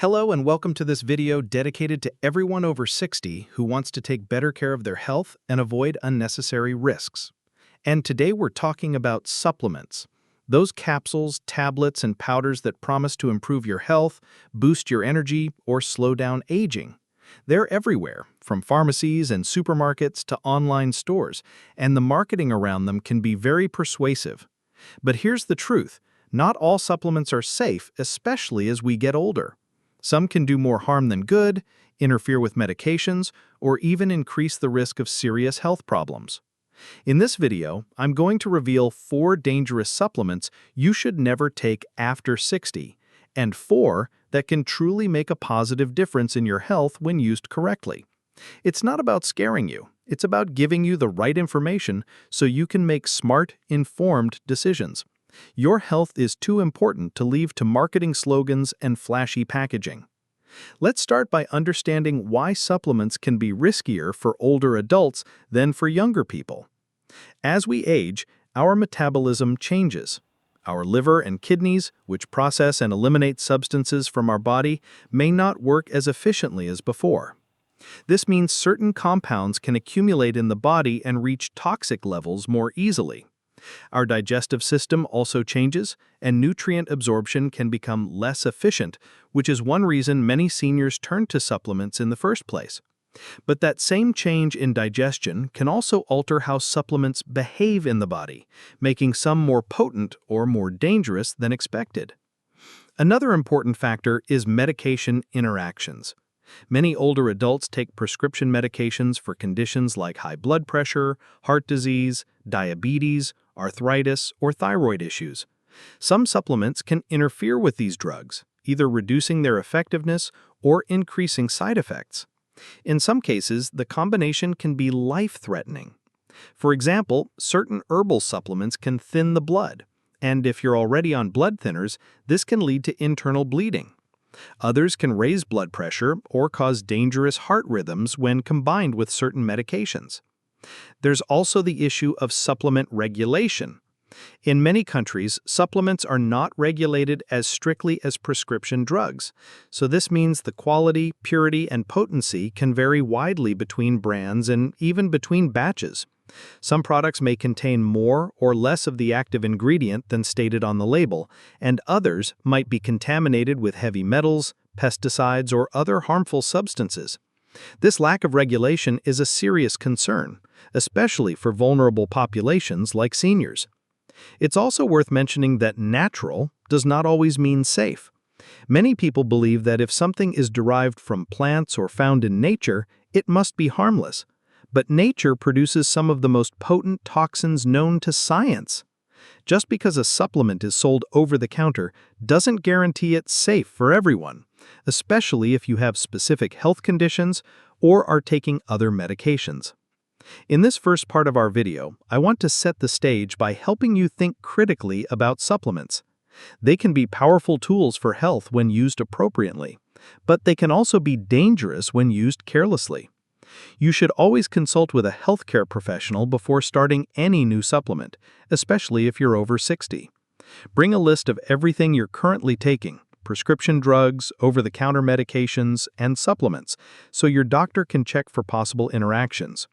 Hello and welcome to this video dedicated to everyone over 60 who wants to take better care of their health and avoid unnecessary risks. And today we're talking about supplements. Those capsules, tablets, and powders that promise to improve your health, boost your energy, or slow down aging. They're everywhere, from pharmacies and supermarkets to online stores, and the marketing around them can be very persuasive. But here's the truth: not all supplements are safe, especially as we get older. Some can do more harm than good, interfere with medications, or even increase the risk of serious health problems. In this video, I'm going to reveal 4 dangerous supplements you should never take after 60, and 4 that can truly make a positive difference in your health when used correctly. It's not about scaring you, it's about giving you the right information so you can make smart, informed decisions. Your health is too important to leave to marketing slogans and flashy packaging. Let's start by understanding why supplements can be riskier for older adults than for younger people. As we age, our metabolism changes. Our liver and kidneys, which process and eliminate substances from our body, may not work as efficiently as before. This means certain compounds can accumulate in the body and reach toxic levels more easily. Our digestive system also changes, and nutrient absorption can become less efficient, which is one reason many seniors turn to supplements in the first place. But that same change in digestion can also alter how supplements behave in the body, making some more potent or more dangerous than expected. Another important factor is medication interactions. Many older adults take prescription medications for conditions like high blood pressure, heart disease, diabetes, arthritis, or thyroid issues. Some supplements can interfere with these drugs, either reducing their effectiveness or increasing side effects. In some cases, the combination can be life-threatening. For example, certain herbal supplements can thin the blood, and if you're already on blood thinners, this can lead to internal bleeding. Others can raise blood pressure or cause dangerous heart rhythms when combined with certain medications. There's also the issue of supplement regulation. In many countries, supplements are not regulated as strictly as prescription drugs, so this means the quality, purity, and potency can vary widely between brands and even between batches. Some products may contain more or less of the active ingredient than stated on the label, and others might be contaminated with heavy metals, pesticides, or other harmful substances. This lack of regulation is a serious concern, especially for vulnerable populations like seniors. It's also worth mentioning that natural does not always mean safe. Many people believe that if something is derived from plants or found in nature, it must be harmless. But nature produces some of the most potent toxins known to science. Just because a supplement is sold over the counter doesn't guarantee it's safe for everyone, especially if you have specific health conditions or are taking other medications. In this first part of our video, I want to set the stage by helping you think critically about supplements. They can be powerful tools for health when used appropriately, but they can also be dangerous when used carelessly. You should always consult with a healthcare professional before starting any new supplement, especially if you're over 60. Bring a list of everything you're currently taking: prescription drugs, over-the-counter medications, and supplements, so your doctor can check for possible interactions.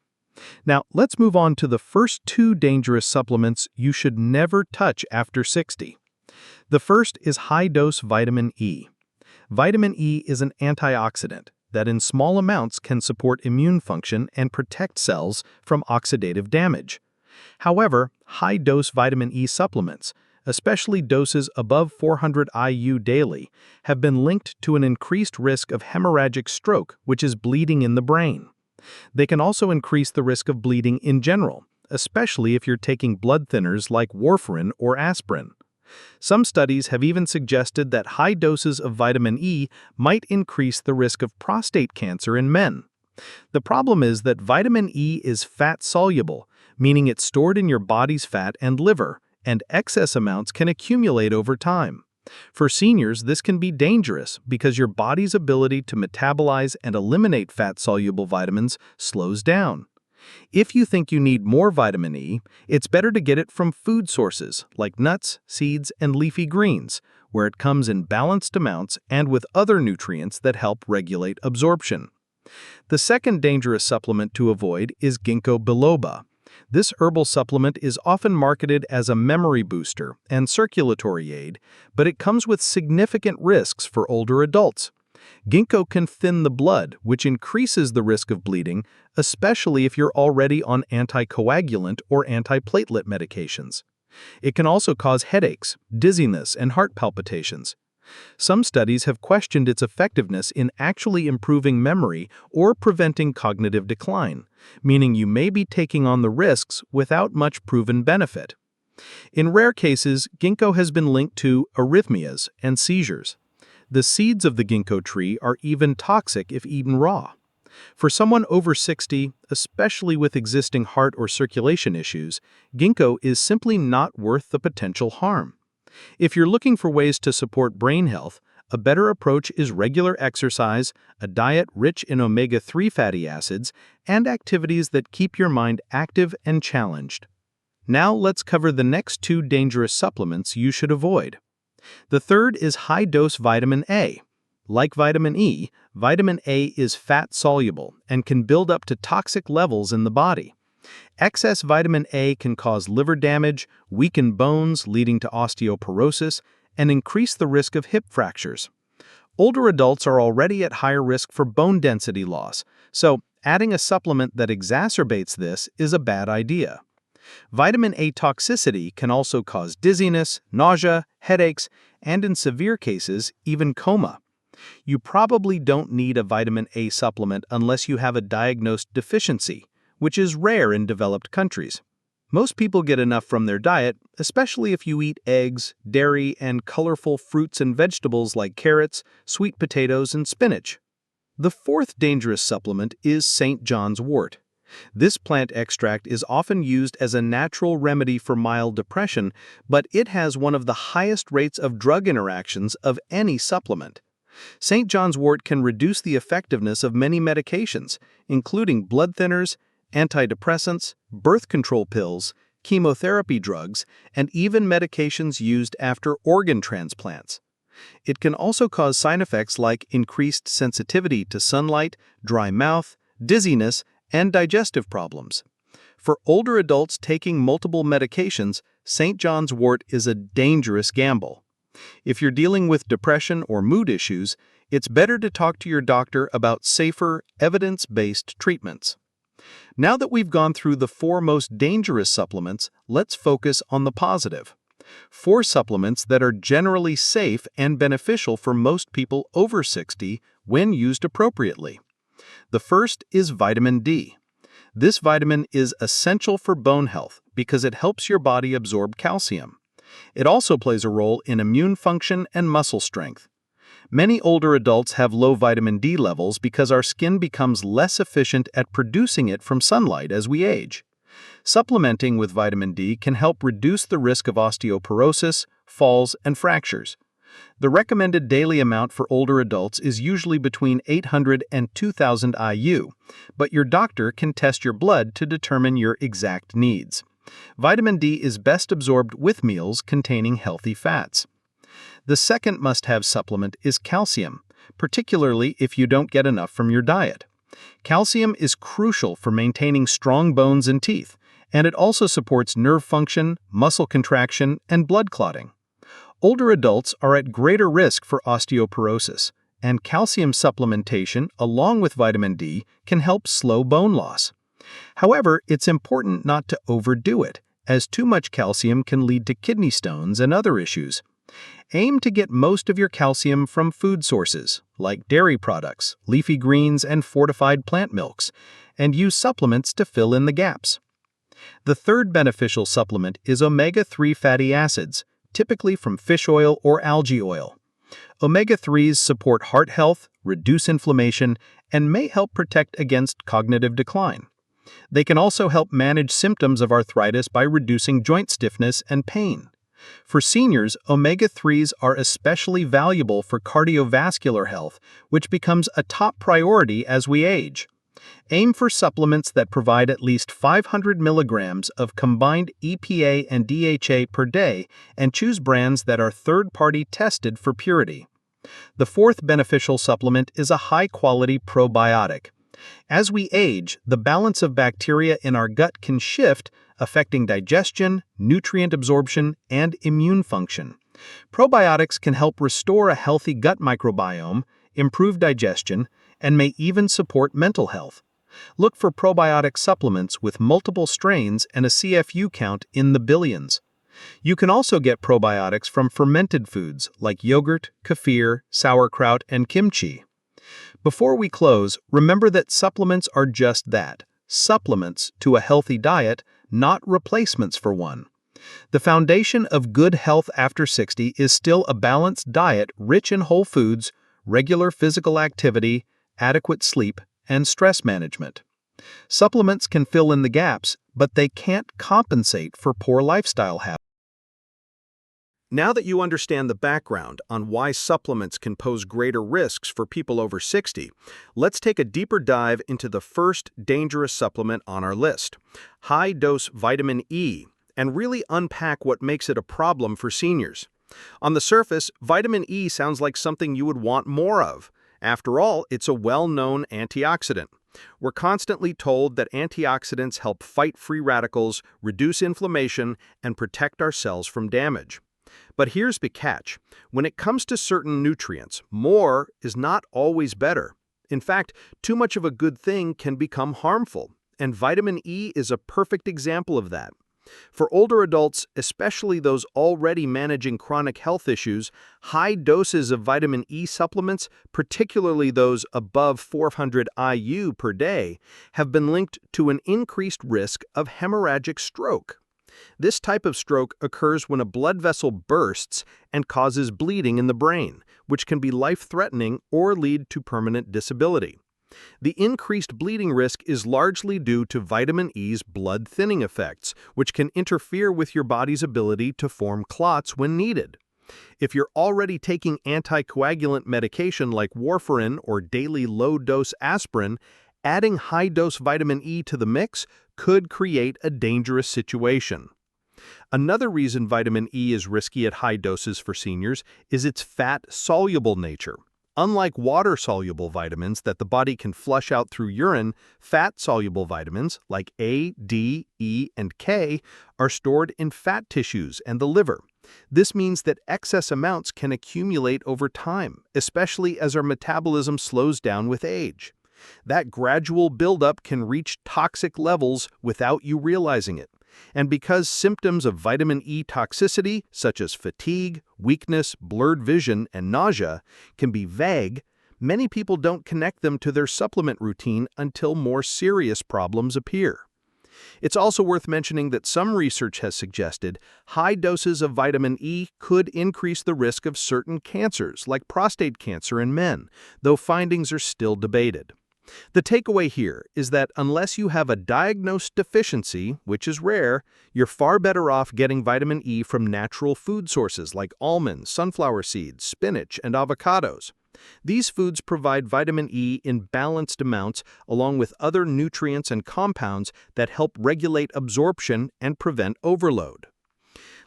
Now, let's move on to the first 2 dangerous supplements you should never touch after 60. The first is high-dose vitamin E. Vitamin E is an antioxidant that in small amounts can support immune function and protect cells from oxidative damage. However, high-dose vitamin E supplements, especially doses above 400 IU daily, have been linked to an increased risk of hemorrhagic stroke, which is bleeding in the brain. They can also increase the risk of bleeding in general, especially if you're taking blood thinners like warfarin or aspirin. Some studies have even suggested that high doses of vitamin E might increase the risk of prostate cancer in men. The problem is that vitamin E is fat-soluble, meaning it's stored in your body's fat and liver, and excess amounts can accumulate over time. For seniors, this can be dangerous because your body's ability to metabolize and eliminate fat-soluble vitamins slows down. If you think you need more vitamin E, it's better to get it from food sources like nuts, seeds, and leafy greens, where it comes in balanced amounts and with other nutrients that help regulate absorption. The second dangerous supplement to avoid is ginkgo biloba. This herbal supplement is often marketed as a memory booster and circulatory aid, but it comes with significant risks for older adults. Ginkgo can thin the blood, which increases the risk of bleeding, especially if you're already on anticoagulant or antiplatelet medications. It can also cause headaches, dizziness, and heart palpitations. Some studies have questioned its effectiveness in actually improving memory or preventing cognitive decline, meaning you may be taking on the risks without much proven benefit. In rare cases, ginkgo has been linked to arrhythmias and seizures. The seeds of the ginkgo tree are even toxic if eaten raw. For someone over 60, especially with existing heart or circulation issues, ginkgo is simply not worth the potential harm. If you're looking for ways to support brain health, a better approach is regular exercise, a diet rich in omega-3 fatty acids, and activities that keep your mind active and challenged. Now let's cover the next two dangerous supplements you should avoid. The third is high-dose vitamin A. Like vitamin E, vitamin A is fat-soluble and can build up to toxic levels in the body. Excess vitamin A can cause liver damage, weaken bones leading to osteoporosis, and increase the risk of hip fractures. Older adults are already at higher risk for bone density loss, so adding a supplement that exacerbates this is a bad idea. Vitamin A toxicity can also cause dizziness, nausea, headaches, and in severe cases, even coma. You probably don't need a vitamin A supplement unless you have a diagnosed deficiency, which is rare in developed countries. Most people get enough from their diet, especially if you eat eggs, dairy, and colorful fruits and vegetables like carrots, sweet potatoes, and spinach. The fourth dangerous supplement is St. John's wort. This plant extract is often used as a natural remedy for mild depression, but it has one of the highest rates of drug interactions of any supplement. St. John's wort can reduce the effectiveness of many medications, including blood thinners, antidepressants, birth control pills, chemotherapy drugs, and even medications used after organ transplants. It can also cause side effects like increased sensitivity to sunlight, dry mouth, dizziness, and digestive problems. For older adults taking multiple medications, St. John's wort is a dangerous gamble. If you're dealing with depression or mood issues, it's better to talk to your doctor about safer, evidence-based treatments. Now that we've gone through the four most dangerous supplements, let's focus on the positive. 4 supplements that are generally safe and beneficial for most people over 60 when used appropriately. The first is vitamin D. This vitamin is essential for bone health because it helps your body absorb calcium. It also plays a role in immune function and muscle strength. Many older adults have low vitamin D levels because our skin becomes less efficient at producing it from sunlight as we age. Supplementing with vitamin D can help reduce the risk of osteoporosis, falls, and fractures. The recommended daily amount for older adults is usually between 800 and 2,000 IU, but your doctor can test your blood to determine your exact needs. Vitamin D is best absorbed with meals containing healthy fats. The second must-have supplement is calcium, particularly if you don't get enough from your diet. Calcium is crucial for maintaining strong bones and teeth, and it also supports nerve function, muscle contraction, and blood clotting. Older adults are at greater risk for osteoporosis, and calcium supplementation along with vitamin D can help slow bone loss. However, it's important not to overdo it, as too much calcium can lead to kidney stones and other issues. Aim to get most of your calcium from food sources, like dairy products, leafy greens, and fortified plant milks, and use supplements to fill in the gaps. The third beneficial supplement is omega-3 fatty acids, typically from fish oil or algae oil. Omega-3s support heart health, reduce inflammation, and may help protect against cognitive decline. They can also help manage symptoms of arthritis by reducing joint stiffness and pain. For seniors, omega-3s are especially valuable for cardiovascular health, which becomes a top priority as we age. Aim for supplements that provide at least 500 milligrams of combined EPA and DHA per day, and choose brands that are third-party tested for purity. The fourth beneficial supplement is a high-quality probiotic. As we age, the balance of bacteria in our gut can shift, affecting digestion, nutrient absorption, and immune function. Probiotics can help restore a healthy gut microbiome, improve digestion, and may even support mental health. Look for probiotic supplements with multiple strains and a CFU count in the billions. You can also get probiotics from fermented foods like yogurt, kefir, sauerkraut, and kimchi. Before we close, remember that supplements are just that, supplements to a healthy diet, not replacements for one. The foundation of good health after 60 is still a balanced diet rich in whole foods, regular physical activity, adequate sleep, and stress management. Supplements can fill in the gaps, but they can't compensate for poor lifestyle habits. Now that you understand the background on why supplements can pose greater risks for people over 60, let's take a deeper dive into the first dangerous supplement on our list, high-dose vitamin E, and really unpack what makes it a problem for seniors. On the surface, vitamin E sounds like something you would want more of. After all, it's a well-known antioxidant. We're constantly told that antioxidants help fight free radicals, reduce inflammation, and protect our cells from damage. But here's the catch. When it comes to certain nutrients, more is not always better. In fact, too much of a good thing can become harmful, and vitamin E is a perfect example of that. For older adults, especially those already managing chronic health issues, high doses of vitamin E supplements, particularly those above 400 IU per day, have been linked to an increased risk of hemorrhagic stroke. This type of stroke occurs when a blood vessel bursts and causes bleeding in the brain, which can be life-threatening or lead to permanent disability. The increased bleeding risk is largely due to vitamin E's blood-thinning effects, which can interfere with your body's ability to form clots when needed. If you're already taking anticoagulant medication like warfarin or daily low-dose aspirin, adding high-dose vitamin E to the mix could create a dangerous situation. Another reason vitamin E is risky at high doses for seniors is its fat-soluble nature. Unlike water-soluble vitamins that the body can flush out through urine, fat-soluble vitamins like A, D, E, and K are stored in fat tissues and the liver. This means that excess amounts can accumulate over time, especially as our metabolism slows down with age. That gradual buildup can reach toxic levels without you realizing it. And because symptoms of vitamin E toxicity, such as fatigue, weakness, blurred vision, and nausea, can be vague, many people don't connect them to their supplement routine until more serious problems appear. It's also worth mentioning that some research has suggested high doses of vitamin E could increase the risk of certain cancers, like prostate cancer in men, though findings are still debated. The takeaway here is that unless you have a diagnosed deficiency, which is rare, you're far better off getting vitamin E from natural food sources like almonds, sunflower seeds, spinach, and avocados. These foods provide vitamin E in balanced amounts along with other nutrients and compounds that help regulate absorption and prevent overload.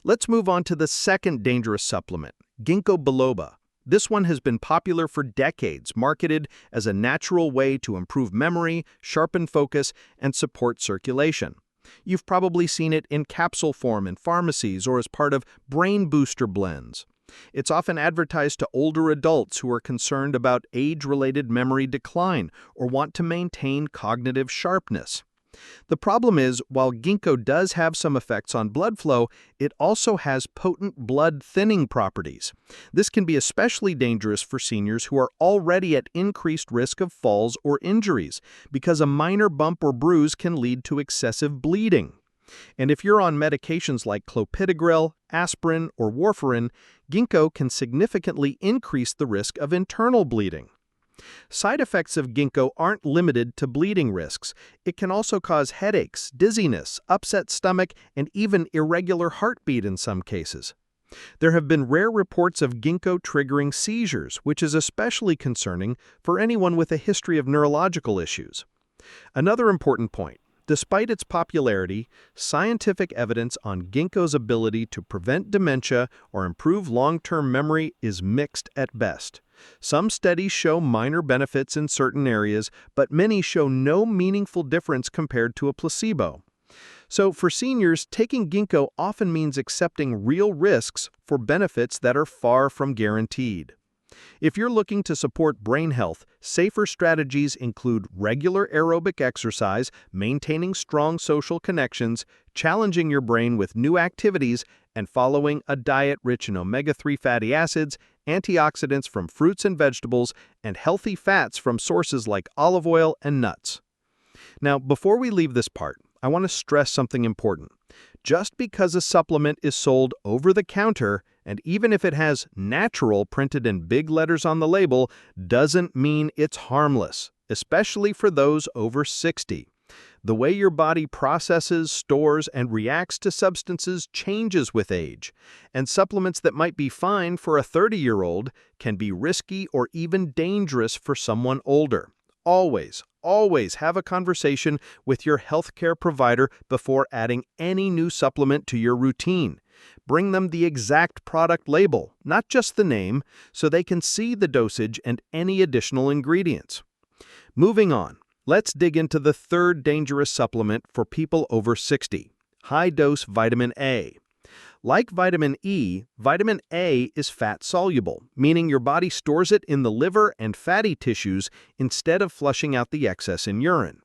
Let's move on to the second dangerous supplement, ginkgo biloba. This one has been popular for decades, marketed as a natural way to improve memory, sharpen focus, and support circulation. You've probably seen it in capsule form in pharmacies or as part of brain booster blends. It's often advertised to older adults who are concerned about age-related memory decline or want to maintain cognitive sharpness. The problem is, while ginkgo does have some effects on blood flow, it also has potent blood-thinning properties. This can be especially dangerous for seniors who are already at increased risk of falls or injuries, because a minor bump or bruise can lead to excessive bleeding. And if you're on medications like clopidogrel, aspirin, or warfarin, ginkgo can significantly increase the risk of internal bleeding. Side effects of ginkgo aren't limited to bleeding risks. It can also cause headaches, dizziness, upset stomach, and even irregular heartbeat in some cases. There have been rare reports of ginkgo triggering seizures, which is especially concerning for anyone with a history of neurological issues. Another important point. Despite its popularity, scientific evidence on ginkgo's ability to prevent dementia or improve long-term memory is mixed at best. Some studies show minor benefits in certain areas, but many show no meaningful difference compared to a placebo. So for seniors, taking ginkgo often means accepting real risks for benefits that are far from guaranteed. If you're looking to support brain health, safer strategies include regular aerobic exercise, maintaining strong social connections, challenging your brain with new activities, and following a diet rich in omega-3 fatty acids, antioxidants from fruits and vegetables, and healthy fats from sources like olive oil and nuts. Now, before we leave this part, I want to stress something important. Just because a supplement is sold over the counter, and even if it has "natural" printed in big letters on the label, doesn't mean it's harmless, especially for those over 60. The way your body processes, stores, and reacts to substances changes with age, and supplements that might be fine for a 30-year-old can be risky or even dangerous for someone older. Always have a conversation with your healthcare provider before adding any new supplement to your routine. Bring them the exact product label, not just the name, so they can see the dosage and any additional ingredients. Moving on, let's dig into the third dangerous supplement for people over 60, high-dose vitamin A. Like vitamin E, vitamin A is fat-soluble, meaning your body stores it in the liver and fatty tissues instead of flushing out the excess in urine.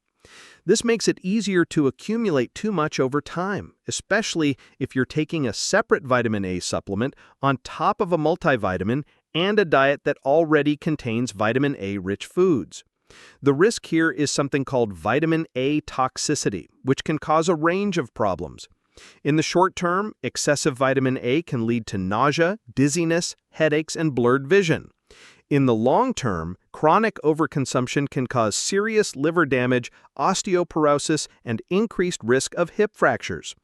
This makes it easier to accumulate too much over time, especially if you're taking a separate vitamin A supplement on top of a multivitamin and a diet that already contains vitamin A-rich foods. The risk here is something called vitamin A toxicity, which can cause a range of problems. In the short term, excessive vitamin A can lead to nausea, dizziness, headaches, and blurred vision. In the long term, chronic overconsumption can cause serious liver damage, osteoporosis, and increased risk of hip fractures.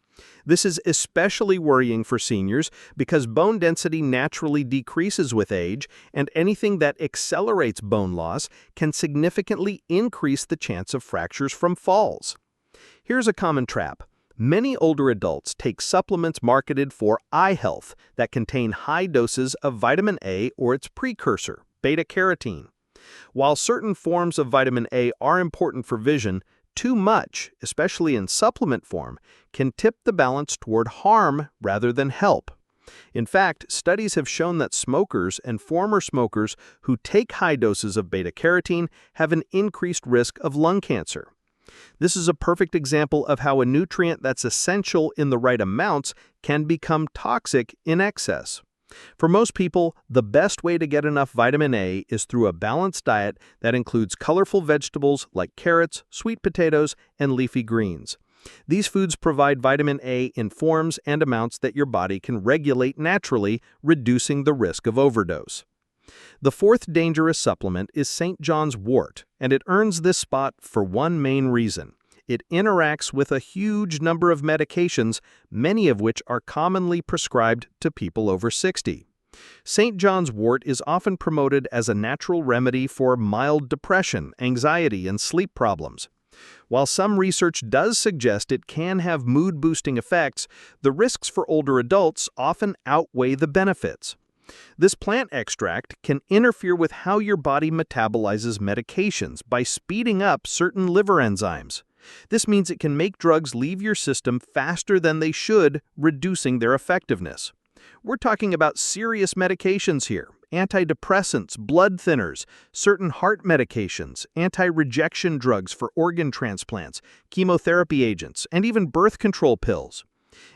This is especially worrying for seniors because bone density naturally decreases with age, and anything that accelerates bone loss can significantly increase the chance of fractures from falls. Here's a common trap. Many older adults take supplements marketed for eye health that contain high doses of vitamin A or its precursor, beta-carotene. While certain forms of vitamin A are important for vision, too much, especially in supplement form, can tip the balance toward harm rather than help. In fact, studies have shown that smokers and former smokers who take high doses of beta-carotene have an increased risk of lung cancer. This is a perfect example of how a nutrient that's essential in the right amounts can become toxic in excess. For most people, the best way to get enough vitamin A is through a balanced diet that includes colorful vegetables like carrots, sweet potatoes, and leafy greens. These foods provide vitamin A in forms and amounts that your body can regulate naturally, reducing the risk of overdose. The fourth dangerous supplement is St. John's wort, and it earns this spot for one main reason. It interacts with a huge number of medications, many of which are commonly prescribed to people over 60. St. John's wort is often promoted as a natural remedy for mild depression, anxiety, and sleep problems. While some research does suggest it can have mood-boosting effects, the risks for older adults often outweigh the benefits. This plant extract can interfere with how your body metabolizes medications by speeding up certain liver enzymes. This means it can make drugs leave your system faster than they should, reducing their effectiveness. We're talking about serious medications here: antidepressants, blood thinners, certain heart medications, anti-rejection drugs for organ transplants, chemotherapy agents, and even birth control pills.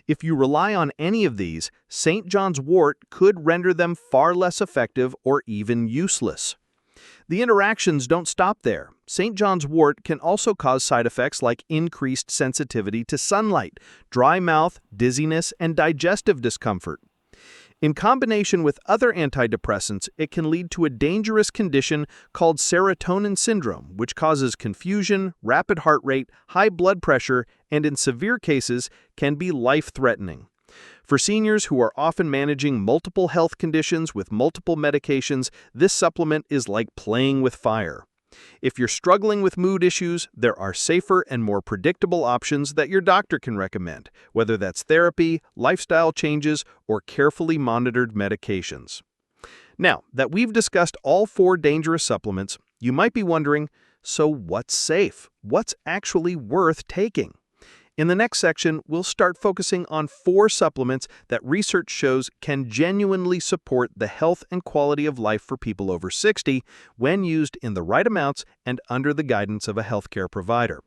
If you rely on any of these, St. John's wort could render them far less effective or even useless. The interactions don't stop there. St. John's wort can also cause side effects like increased sensitivity to sunlight, dry mouth, dizziness, and digestive discomfort. In combination with other antidepressants, it can lead to a dangerous condition called serotonin syndrome, which causes confusion, rapid heart rate, high blood pressure, and in severe cases can be life-threatening. For seniors who are often managing multiple health conditions with multiple medications, this supplement is like playing with fire. If you're struggling with mood issues, there are safer and more predictable options that your doctor can recommend, whether that's therapy, lifestyle changes, or carefully monitored medications. Now, that we've discussed all 4 dangerous supplements, you might be wondering, so what's safe? What's actually worth taking? In the next section, we'll start focusing on 4 supplements that research shows can genuinely support the health and quality of life for people over 60 when used in the right amounts and under the guidance of a healthcare provider.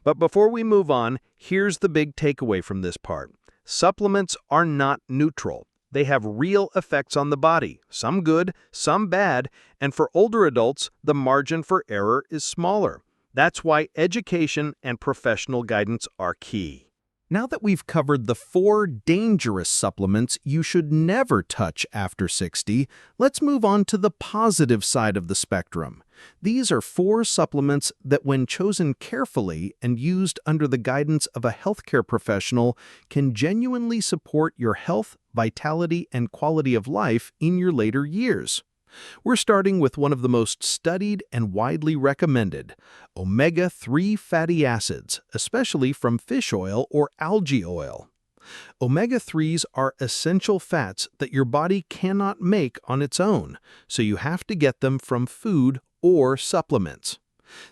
But before we move on, here's the big takeaway from this part. Supplements are not neutral. They have real effects on the body, some good, some bad, and for older adults, the margin for error is smaller. That's why education and professional guidance are key. Now that we've covered the 4 dangerous supplements you should never touch after 60, let's move on to the positive side of the spectrum. These are 4 supplements that, when chosen carefully and used under the guidance of a healthcare professional, can genuinely support your health, vitality, and quality of life in your later years. We're starting with one of the most studied and widely recommended, omega-3 fatty acids, especially from fish oil or algae oil. Omega-3s are essential fats that your body cannot make on its own, so you have to get them from food or supplements.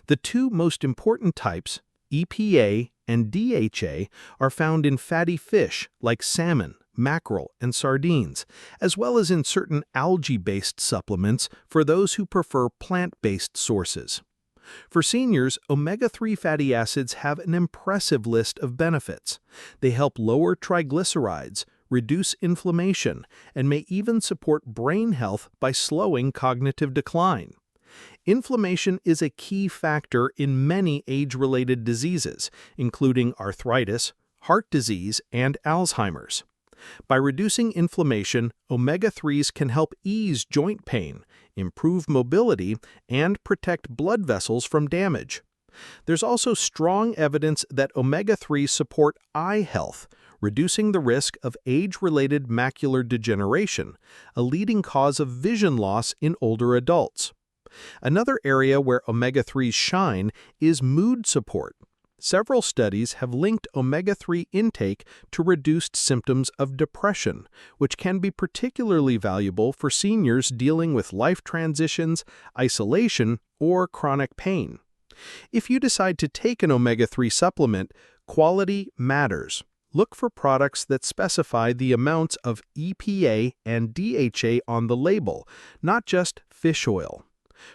The 2 most important types, EPA and DHA, are found in fatty fish like salmon, mackerel, and sardines, as well as in certain algae-based supplements for those who prefer plant-based sources. For seniors, omega-3 fatty acids have an impressive list of benefits. They help lower triglycerides, reduce inflammation, and may even support brain health by slowing cognitive decline. Inflammation is a key factor in many age-related diseases, including arthritis, heart disease, and Alzheimer's. By reducing inflammation, omega-3s can help ease joint pain, improve mobility, and protect blood vessels from damage. There's also strong evidence that omega-3s support eye health, reducing the risk of age-related macular degeneration, a leading cause of vision loss in older adults. Another area where omega-3s shine is mood support. Several studies have linked omega-3 intake to reduced symptoms of depression, which can be particularly valuable for seniors dealing with life transitions, isolation, or chronic pain. If you decide to take an omega-3 supplement, quality matters. Look for products that specify the amounts of EPA and DHA on the label, not just fish oil.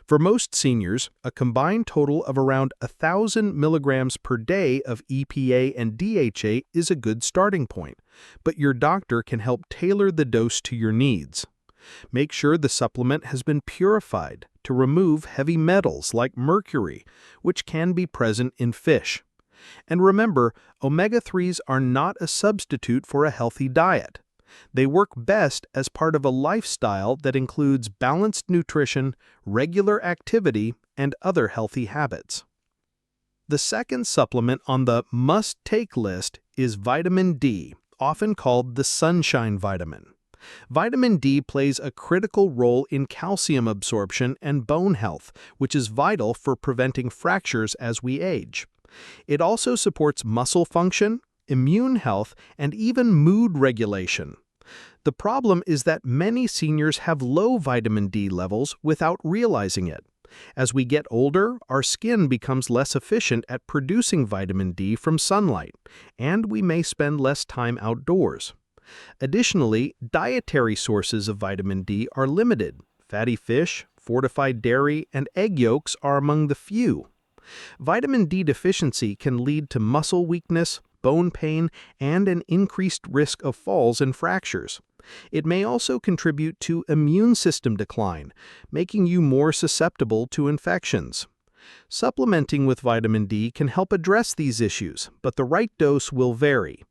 For most seniors, a combined total of around 1,000 milligrams per day of EPA and DHA is a good starting point, but your doctor can help tailor the dose to your needs. Make sure the supplement has been purified to remove heavy metals like mercury, which can be present in fish. And remember, omega-3s are not a substitute for a healthy diet. They work best as part of a lifestyle that includes balanced nutrition, regular activity, and other healthy habits. The second supplement on the must-take list is vitamin D, often called the sunshine vitamin. Vitamin D plays a critical role in calcium absorption and bone health, which is vital for preventing fractures as we age. It also supports muscle function, immune health, and even mood regulation. The problem is that many seniors have low vitamin D levels without realizing it. As we get older, our skin becomes less efficient at producing vitamin D from sunlight, and we may spend less time outdoors. Additionally, dietary sources of vitamin D are limited. Fatty fish, fortified dairy, and egg yolks are among the few. Vitamin D deficiency can lead to muscle weakness, bone pain, and an increased risk of falls and fractures. It may also contribute to immune system decline, making you more susceptible to infections. Supplementing with vitamin D can help address these issues, but the right dose will vary.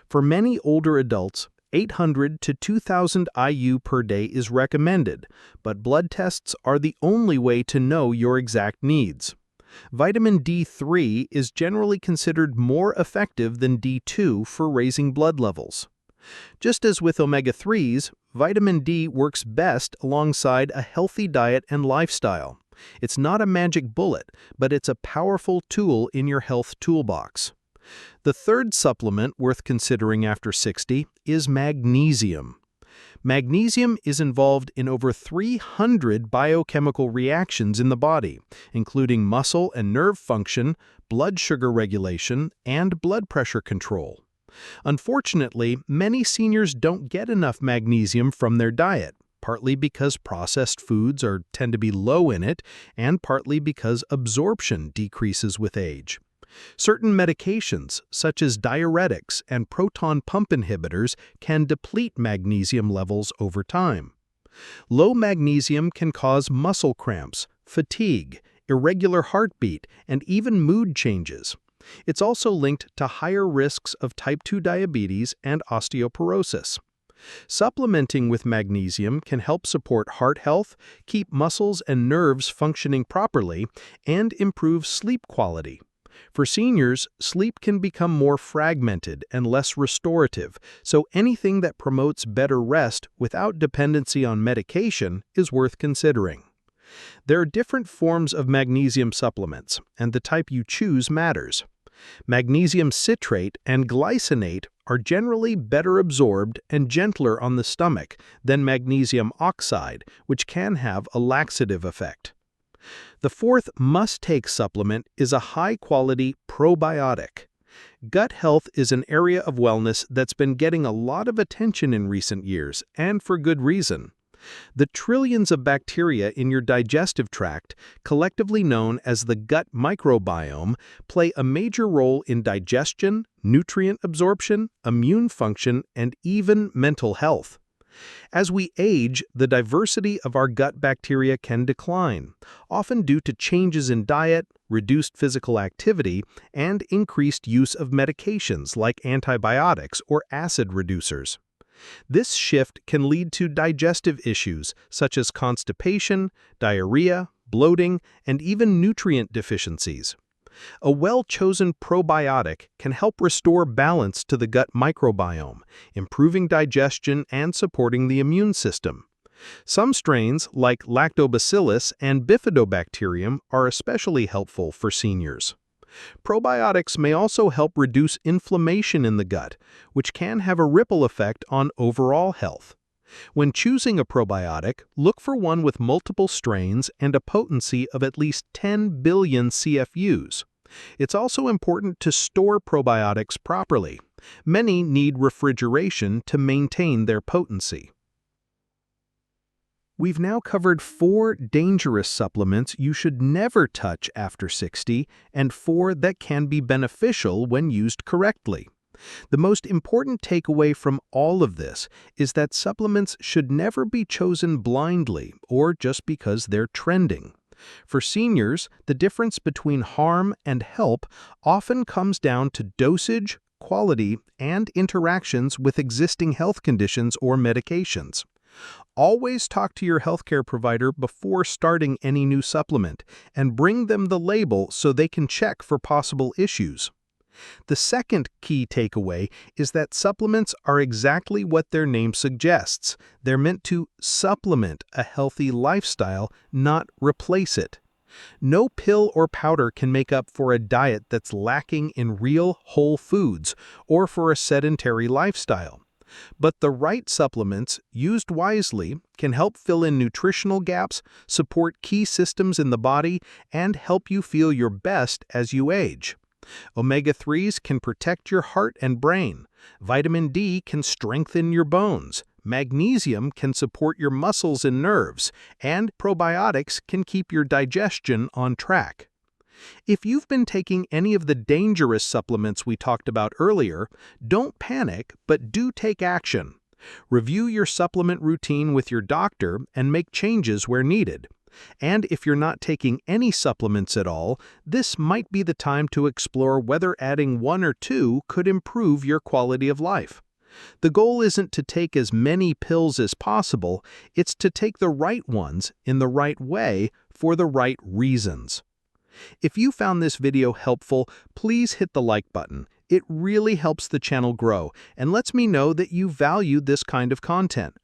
For many older adults, 800 to 2,000 IU per day is recommended, but blood tests are the only way to know your exact needs. Vitamin D3 is generally considered more effective than D2 for raising blood levels. Just as with omega-3s, vitamin D works best alongside a healthy diet and lifestyle. It's not a magic bullet, but it's a powerful tool in your health toolbox. The third supplement worth considering after 60 is magnesium. Magnesium is involved in over 300 biochemical reactions in the body, including muscle and nerve function, blood sugar regulation, and blood pressure control. Unfortunately, many seniors don't get enough magnesium from their diet, partly because processed foods tend to be low in it, and partly because absorption decreases with age. Certain medications, such as diuretics and proton pump inhibitors, can deplete magnesium levels over time. Low magnesium can cause muscle cramps, fatigue, irregular heartbeat, and even mood changes. It's also linked to higher risks of type 2 diabetes and osteoporosis. Supplementing with magnesium can help support heart health, keep muscles and nerves functioning properly, and improve sleep quality. For seniors, sleep can become more fragmented and less restorative, so anything that promotes better rest without dependency on medication is worth considering. There are different forms of magnesium supplements, and the type you choose matters. Magnesium citrate and glycinate are generally better absorbed and gentler on the stomach than magnesium oxide, which can have a laxative effect. The fourth must-take supplement is a high-quality probiotic. Gut health is an area of wellness that's been getting a lot of attention in recent years, and for good reason. The trillions of bacteria in your digestive tract, collectively known as the gut microbiome, play a major role in digestion, nutrient absorption, immune function, and even mental health. As we age, the diversity of our gut bacteria can decline, often due to changes in diet, reduced physical activity, and increased use of medications like antibiotics or acid reducers. This shift can lead to digestive issues such as constipation, diarrhea, bloating, and even nutrient deficiencies. A well-chosen probiotic can help restore balance to the gut microbiome, improving digestion and supporting the immune system. Some strains, like Lactobacillus and Bifidobacterium, are especially helpful for seniors. Probiotics may also help reduce inflammation in the gut, which can have a ripple effect on overall health. When choosing a probiotic, look for one with multiple strains and a potency of at least 10 billion CFUs. It's also important to store probiotics properly. Many need refrigeration to maintain their potency. We've now covered 4 dangerous supplements you should never touch after 60 and 4 that can be beneficial when used correctly. The most important takeaway from all of this is that supplements should never be chosen blindly or just because they're trending. For seniors, the difference between harm and help often comes down to dosage, quality, and interactions with existing health conditions or medications. Always talk to your healthcare provider before starting any new supplement and bring them the label so they can check for possible issues. The second key takeaway is that supplements are exactly what their name suggests. They're meant to supplement a healthy lifestyle, not replace it. No pill or powder can make up for a diet that's lacking in real whole foods or for a sedentary lifestyle. But the right supplements, used wisely, can help fill in nutritional gaps, support key systems in the body, and help you feel your best as you age. Omega-3s can protect your heart and brain. Vitamin D can strengthen your bones. Magnesium can support your muscles and nerves. And probiotics can keep your digestion on track. If you've been taking any of the dangerous supplements we talked about earlier, don't panic, but do take action. Review your supplement routine with your doctor and make changes where needed. And if you're not taking any supplements at all, this might be the time to explore whether adding 1 or 2 could improve your quality of life. The goal isn't to take as many pills as possible, it's to take the right ones in the right way for the right reasons. If you found this video helpful, please hit the like button. It really helps the channel grow and lets me know that you value this kind of content.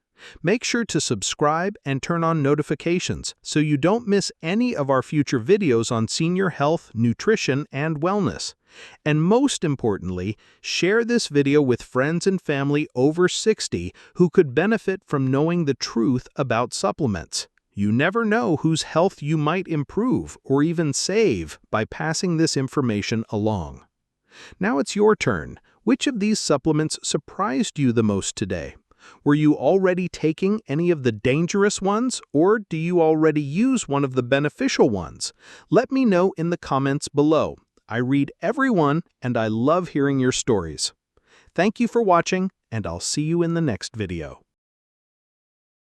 Make sure to subscribe and turn on notifications so you don't miss any of our future videos on senior health, nutrition, and wellness. And most importantly, share this video with friends and family over 60 who could benefit from knowing the truth about supplements. You never know whose health you might improve or even save by passing this information along. Now it's your turn. Which of these supplements surprised you the most today? Were you already taking any of the dangerous ones, or do you already use one of the beneficial ones? Let me know in the comments below. I read every one, and I love hearing your stories. Thank you for watching, and I'll see you in the next video.